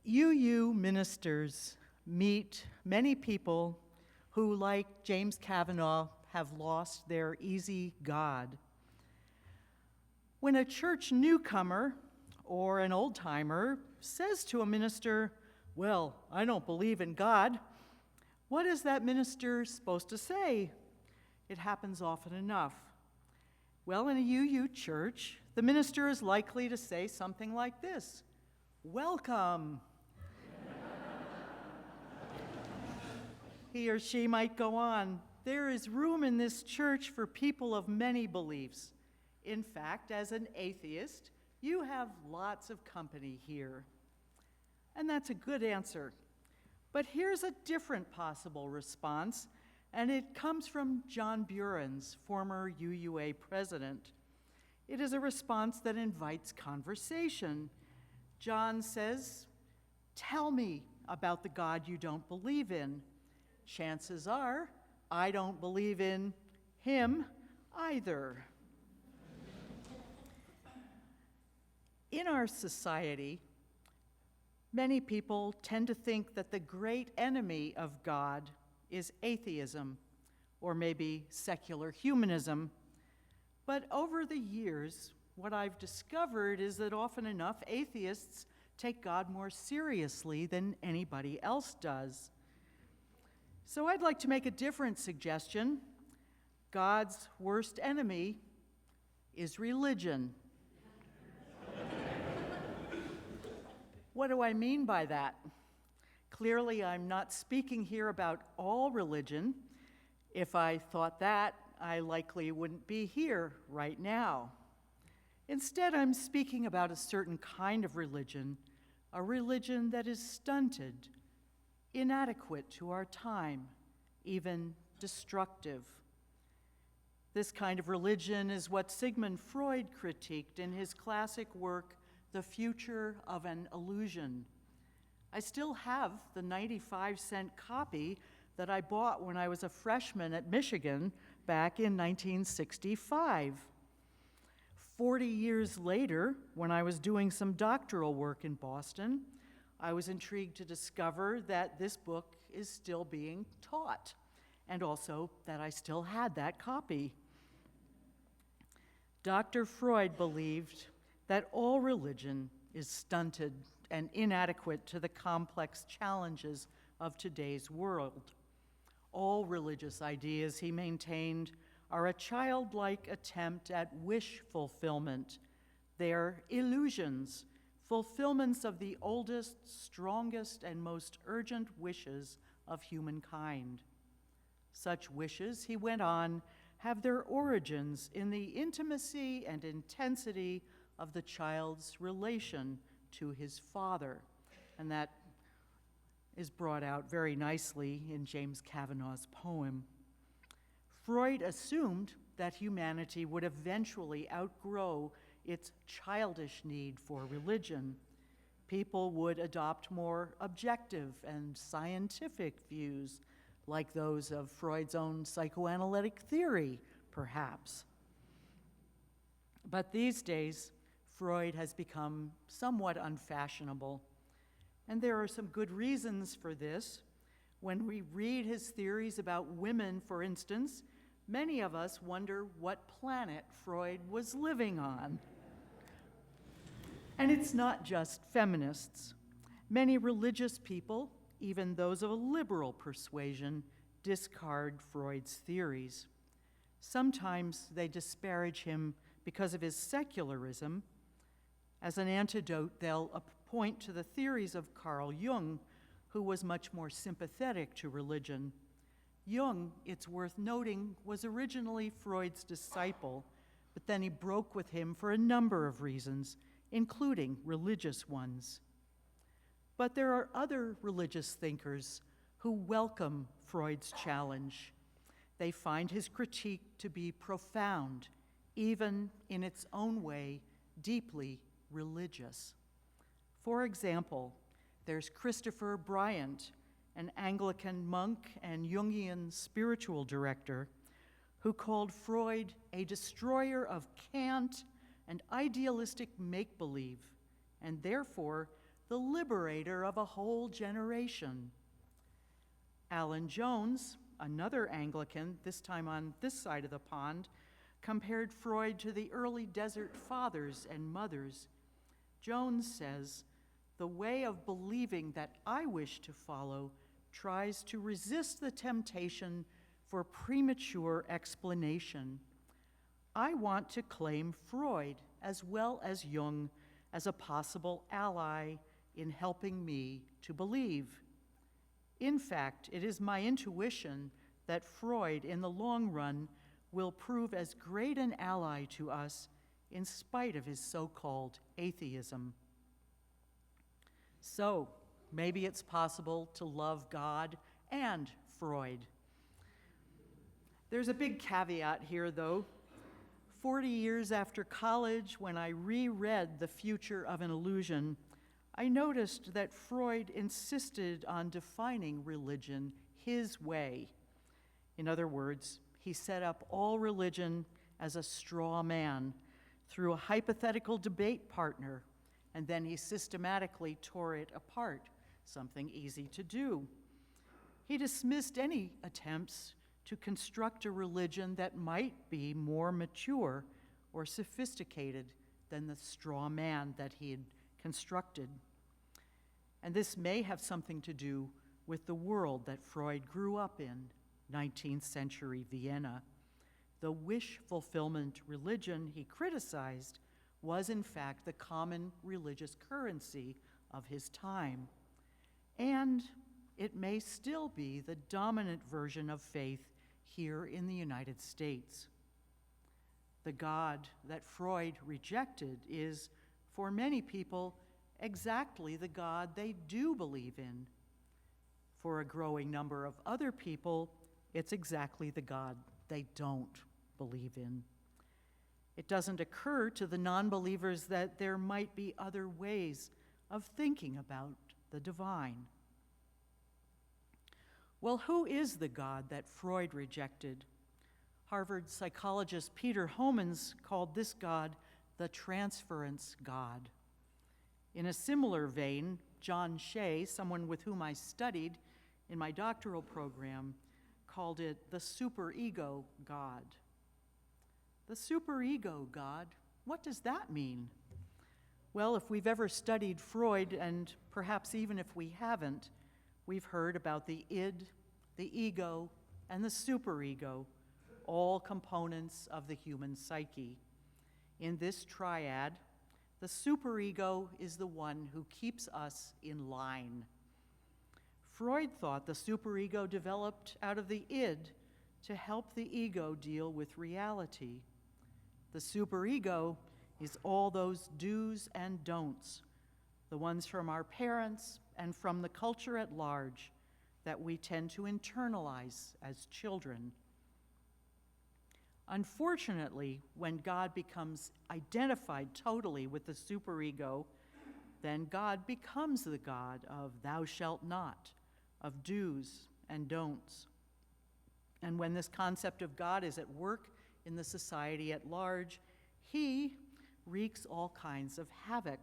UU ministers meet many people who, like James Kavanaugh, have lost their easy God. When a church newcomer or an old-timer says to a minister, "Well, I don't believe in God," what is that minister supposed to say? It happens often enough. Well, in a UU church, the minister is likely to say something like this: "Welcome." He or she might go on, "There is room in this church for people of many beliefs. In fact, as an atheist, you have lots of company here." And that's a good answer. But here's a different possible response, and it comes from John Buren's, former UUA president. It is a response that invites conversation. John says, "Tell me about the God you don't believe in. Chances are, I don't believe in him either." In our society, many people tend to think that the great enemy of God is atheism, or maybe secular humanism. But over the years, what I've discovered is that often enough, atheists take God more seriously than anybody else does. So I'd like to make a different suggestion. God's worst enemy is religion. What do I mean by that? Clearly, I'm not speaking here about all religion. If I thought that, I likely wouldn't be here right now. Instead, I'm speaking about a certain kind of religion, a religion that is stunted, inadequate to our time, even destructive. This kind of religion is what Sigmund Freud critiqued in his classic work, The Future of an Illusion. I still have the 95-cent copy that I bought when I was a freshman at Michigan back in 1965. 40 years later, when I was doing some doctoral work in Boston, I was intrigued to discover that this book is still being taught, and also that I still had that copy. Dr. Freud believed that all religion is stunted and inadequate to the complex challenges of today's world. All religious ideas, he maintained, are a childlike attempt at wish fulfillment. They're illusions, fulfillments of the oldest, strongest, and most urgent wishes of humankind. Such wishes, he went on, have their origins in the intimacy and intensity of the child's relation to his father. And that is brought out very nicely in James Kavanaugh's poem. Freud assumed that humanity would eventually outgrow its childish need for religion. People would adopt more objective and scientific views, like those of Freud's own psychoanalytic theory, perhaps. But these days, Freud has become somewhat unfashionable, and there are some good reasons for this. When we read his theories about women, for instance, many of us wonder what planet Freud was living on. And it's not just feminists. Many religious people, even those of a liberal persuasion, discard Freud's theories. Sometimes they disparage him because of his secularism. As an antidote, they'll point to the theories of Carl Jung, who was much more sympathetic to religion. Jung, it's worth noting, was originally Freud's disciple, but then he broke with him for a number of reasons, including religious ones. But there are other religious thinkers who welcome Freud's challenge. They find his critique to be profound, even in its own way, deeply religious. For example, there's Christopher Bryant, an Anglican monk and Jungian spiritual director, who called Freud a destroyer of cant and idealistic make-believe, and therefore the liberator of a whole generation. Alan Jones, another Anglican, this time on this side of the pond, compared Freud to the early desert fathers and mothers. Jones says, "The way of believing that I wish to follow tries to resist the temptation for premature explanation. I want to claim Freud as well as Jung as a possible ally in helping me to believe. In fact, it is my intuition that Freud, in the long run, will prove as great an ally to us in spite of his so-called atheism." So, maybe it's possible to love God and Freud. There's a big caveat here, though. 40 years after college, when I reread The Future of an Illusion, I noticed that Freud insisted on defining religion his way. In other words, he set up all religion as a straw man through a hypothetical debate partner, and then he systematically tore it apart, something easy to do. He dismissed any attempts to construct a religion that might be more mature or sophisticated than the straw man that he had constructed. And this may have something to do with the world that Freud grew up in, 19th century Vienna. The wish fulfillment religion he criticized was in fact the common religious currency of his time. And it may still be the dominant version of faith here in the United States. The God that Freud rejected is, for many people, exactly the God they do believe in. For a growing number of other people, it's exactly the God they don't believe in. It doesn't occur to the non-believers that there might be other ways of thinking about the divine. Well, who is the God that Freud rejected? Harvard psychologist Peter Homans called this God the transference God. In a similar vein, John Shea, someone with whom I studied in my doctoral program, called it the superego God. The superego God, what does that mean? Well, if we've ever studied Freud, and perhaps even if we haven't, we've heard about the id, the ego, and the superego, all components of the human psyche. In this triad, the superego is the one who keeps us in line. Freud thought the superego developed out of the id to help the ego deal with reality. The superego is all those do's and don'ts, the ones from our parents and from the culture at large that we tend to internalize as children. Unfortunately, when God becomes identified totally with the superego, then God becomes the God of thou shalt not, of do's and don'ts. And when this concept of God is at work in the society at large, he wreaks all kinds of havoc.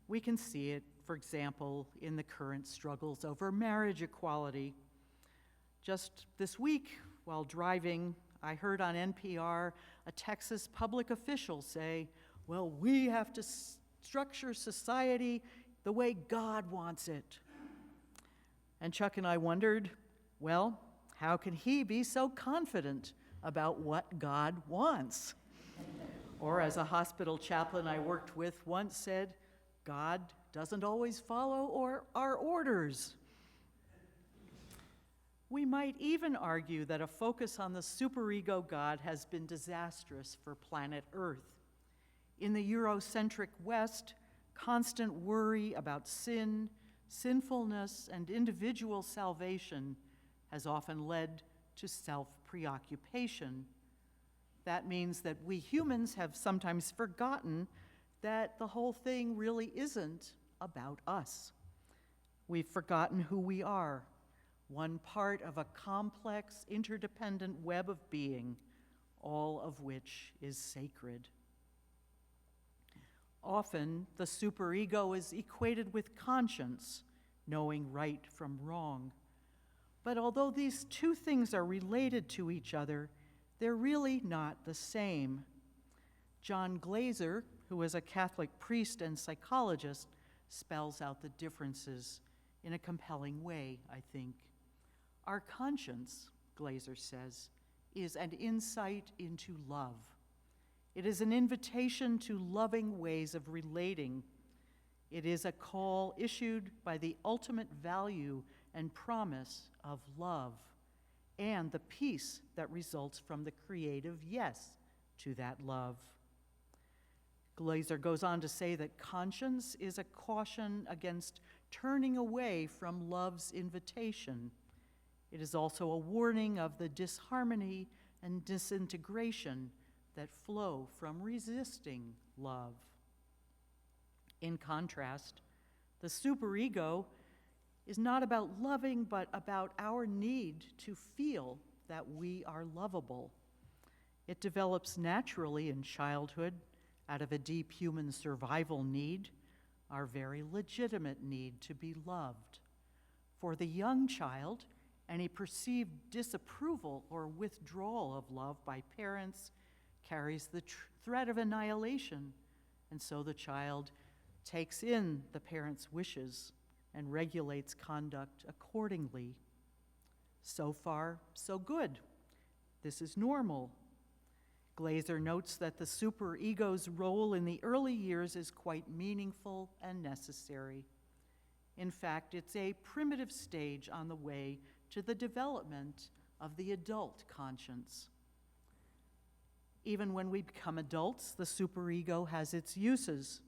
We can see it, for example, in the current struggles over marriage equality. Just this week, while driving, I heard on NPR a Texas public official say, "Well, we have to structure society the way God wants it." And Chuck and I wondered, well, how can he be so confident about what God wants? Or as a hospital chaplain I worked with once said, God doesn't always follow our orders. We might even argue that a focus on the superego God has been disastrous for planet Earth. In the Eurocentric West, constant worry about sin, sinfulness, and individual salvation has often led to self-preoccupation. That means that we humans have sometimes forgotten that the whole thing really isn't about us. We've forgotten who we are, one part of a complex, interdependent web of being, all of which is sacred. Often, the superego is equated with conscience, knowing right from wrong. But although these two things are related to each other, they're really not the same. John Glaser, who is a Catholic priest and psychologist, spells out the differences in a compelling way, I think. Our conscience, Glaser says, is an insight into love. It is an invitation to loving ways of relating. It is a call issued by the ultimate value and promise of love and the peace that results from the creative yes to that love. Glaser goes on to say that conscience is a caution against turning away from love's invitation. It is also a warning of the disharmony and disintegration that flow from resisting love. In contrast, the superego is not about loving, but about our need to feel that we are lovable. It develops naturally in childhood out of a deep human survival need, our very legitimate need to be loved. For the young child, any perceived disapproval or withdrawal of love by parents carries the threat of annihilation, and so the child takes in the parents' wishes and regulates conduct accordingly. So far, so good. This is normal. Glaser notes that the superego's role in the early years is quite meaningful and necessary. In fact, it's a primitive stage on the way to the development of the adult conscience. Even when we become adults, the superego has its uses.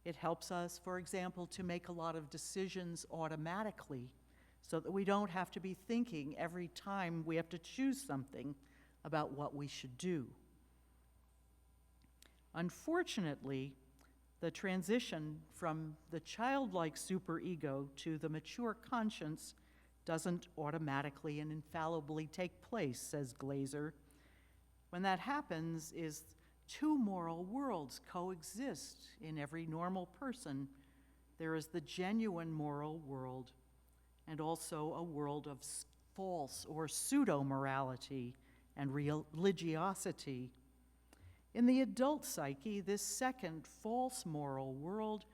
It helps us, for example, to make a lot of decisions automatically so that we don't have to be thinking every time we have to choose something about what we should do. Unfortunately, the transition from the childlike superego to the mature conscience doesn't automatically and infallibly take place, says Glaser. When that happens is two moral worlds coexist in every normal person. There is the genuine moral world and also a world of false or pseudo-morality and religiosity. In the adult psyche, this second false moral world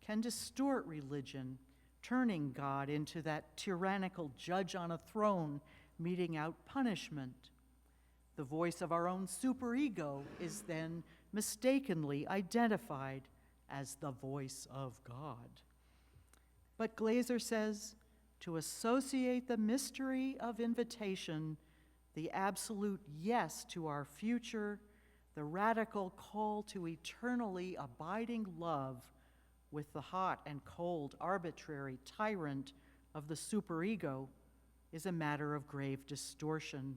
can distort religion, turning God into that tyrannical judge on a throne, meting out punishment. The voice of our own superego is then mistakenly identified as the voice of God. But Glaser says, to associate the mystery of invitation, the absolute yes to our future, the radical call to eternally abiding love with the hot and cold, arbitrary tyrant of the superego is a matter of grave distortion.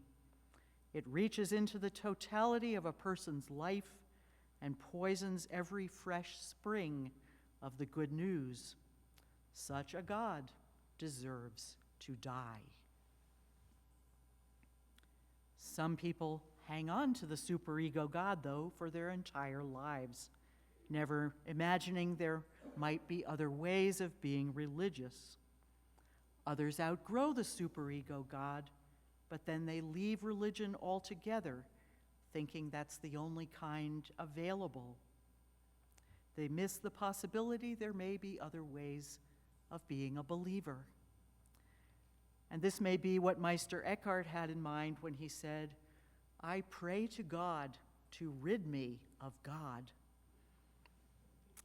It reaches into the totality of a person's life and poisons every fresh spring of the good news. Such a God deserves to die. Some people hang on to the superego God, though, for their entire lives, never imagining there might be other ways of being religious. Others outgrow the superego God, but then they leave religion altogether, thinking that's the only kind available. They miss the possibility there may be other ways of being a believer. And this may be what Meister Eckhart had in mind when he said, "I pray to God to rid me of God."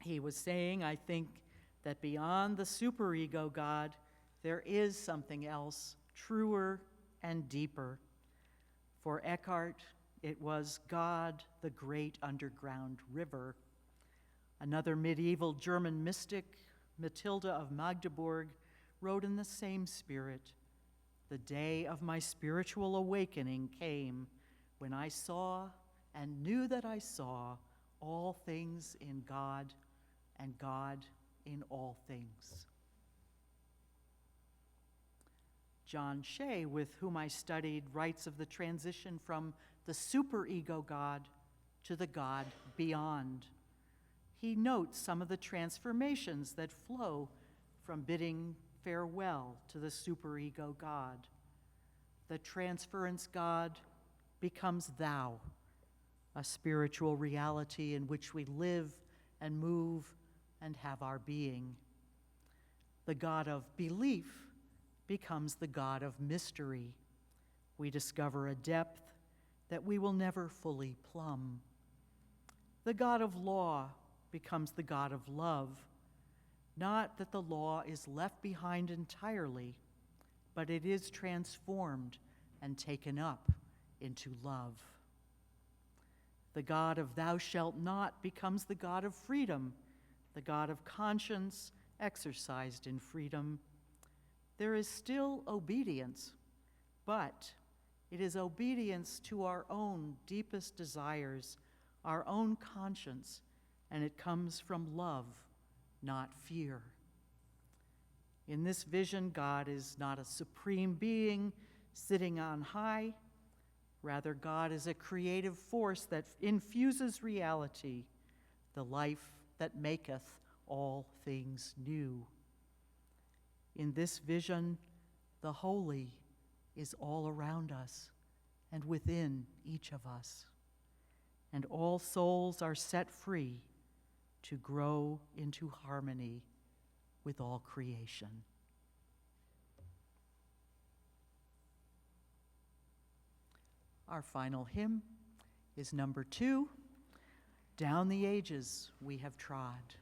He was saying, I think, that beyond the superego God, there is something else, truer and deeper. For Eckhart, it was God, the great underground river. Another medieval German mystic, Matilda of Magdeburg, wrote in the same spirit, "The day of my spiritual awakening came when I saw and knew that I saw all things in God and God in all things." John Shea, with whom I studied, writes of the transition from the superego God to the God beyond. he notes some of the transformations that flow from bidding farewell to the superego God. The transference God becomes thou, a spiritual reality in which we live and move and have our being. The God of belief becomes the God of mystery. We discover a depth that we will never fully plumb. The God of law becomes the God of love. Not that the law is left behind entirely, but it is transformed and taken up into love. The God of thou shalt not becomes the God of freedom, the God of conscience exercised in freedom. There is still obedience, but it is obedience to our own deepest desires, our own conscience, and it comes from love, not fear. In this vision, God is not a supreme being sitting on high. Rather, God is a creative force that infuses reality, the life that maketh all things new. In this vision, the holy is all around us and within each of us, and all souls are set free to grow into harmony with all creation. Our final hymn is number 2, Down the Ages We Have Trod.